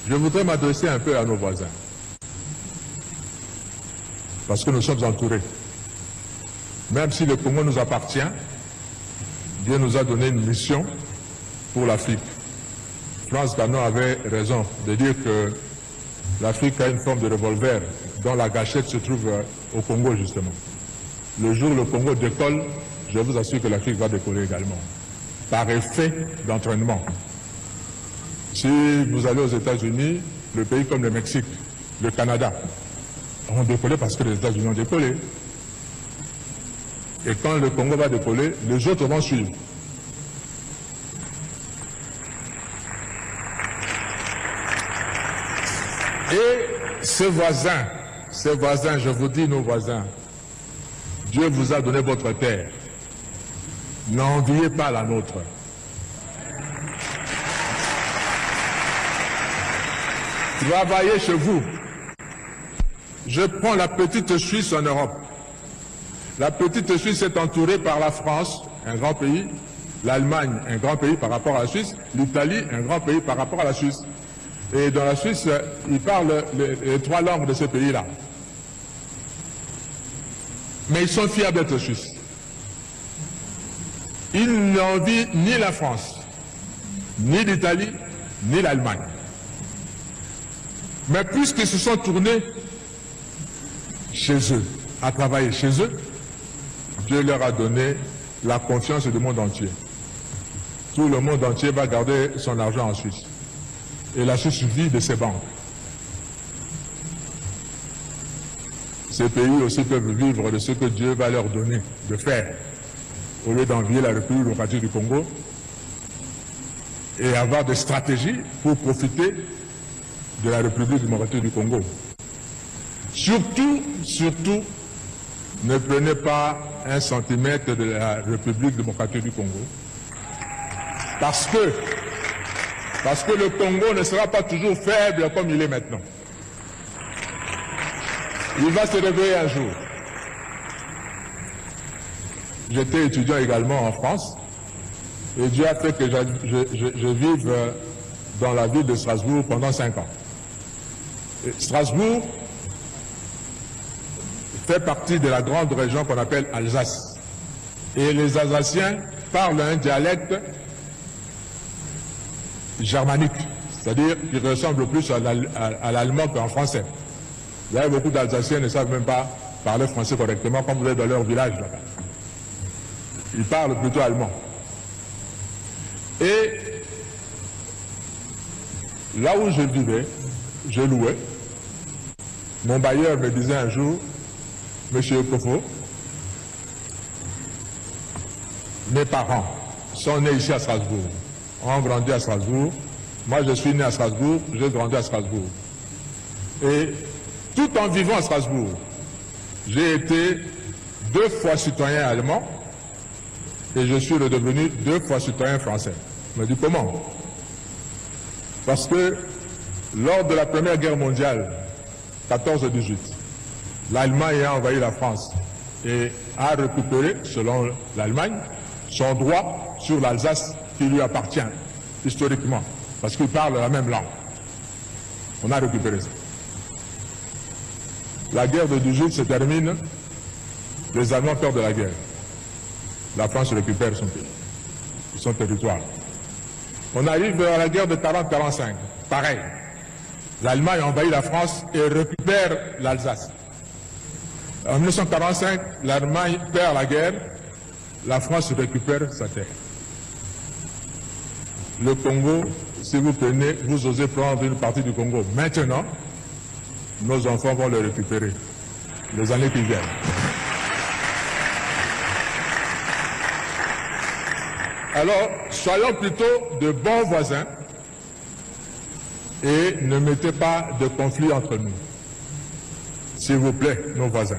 Je voudrais m'adresser un peu à nos voisins, parce que nous sommes entourés. Même si le Congo nous appartient, Dieu nous a donné une mission pour l'Afrique. France Fanon avait raison de dire que l'Afrique a une forme de revolver dont la gâchette se trouve au Congo justement. Le jour où le Congo décolle, je vous assure que l'Afrique va décoller également, par effet d'entraînement. Si vous allez aux États-Unis, le pays comme le Mexique, le Canada, ont décollé parce que les États-Unis ont décollé. Et quand le Congo va décoller, les autres vont suivre. Et ces voisins, je vous dis nos voisins, Dieu vous a donné votre terre. N'enviez pas la nôtre. Travaillez chez vous. Je prends la petite Suisse en Europe. La petite Suisse est entourée par la France, un grand pays, l'Allemagne, un grand pays par rapport à la Suisse, l'Italie, un grand pays par rapport à la Suisse. Et dans la Suisse, ils parlent les trois langues de ce pays-là. Mais ils sont fiers d'être Suisses. Ils n'envient ni la France, ni l'Italie, ni l'Allemagne. Mais puisqu'ils se sont tournés chez eux, à travailler chez eux, Dieu leur a donné la confiance du monde entier. Tout le monde entier va garder son argent en Suisse. Et la Suisse vit de ses banques. Ces pays aussi peuvent vivre de ce que Dieu va leur donner de faire, au lieu d'envier la République démocratique du Congo et avoir des stratégies pour profiter de la République démocratique du Congo. Surtout, ne prenez pas un centimètre de la République démocratique du Congo. Parce que le Congo ne sera pas toujours faible comme il est maintenant. Il va se réveiller un jour. J'étais étudiant également en France et Dieu a fait que je vive dans la ville de Strasbourg pendant 5 ans. Et Strasbourg fait partie de la grande région qu'on appelle Alsace. Et les Alsaciens parlent un dialecte germanique, c'est-à-dire qui ressemble plus à l'allemand qu'en français. Il y a beaucoup d'Alsaciens qui ne savent même pas parler français correctement, comme vous êtes dans leur village là-bas. Ils parlent plutôt allemand. Et là où je vivais, je louais. Mon bailleur me disait un jour, Monsieur Kofo, mes parents sont nés ici à Strasbourg, ont grandi à Strasbourg. Moi, je suis né à Strasbourg, j'ai grandi à Strasbourg. Et tout en vivant à Strasbourg, j'ai été 2 fois citoyen allemand et je suis redevenu 2 fois citoyen français. Je me dis comment? Parce que lors de la Première Guerre mondiale, 14-18, l'Allemagne a envahi la France et a récupéré, selon l'Allemagne, son droit sur l'Alsace qui lui appartient historiquement, parce qu'il parle la même langue. On a récupéré ça. La guerre de 18 se termine, les Allemands perdent la guerre. La France récupère son pays, son territoire. On arrive à la guerre de 40-45, pareil. L'Allemagne envahit la France et récupère l'Alsace. En 1945, l'Allemagne perd la guerre, la France récupère sa terre. Le Congo, si vous prenez, vous osez prendre une partie du Congo maintenant, nos enfants vont le récupérer les années qui viennent. Alors, soyons plutôt de bons voisins et ne mettez pas de conflit entre nous. S'il vous plaît, nos voisins.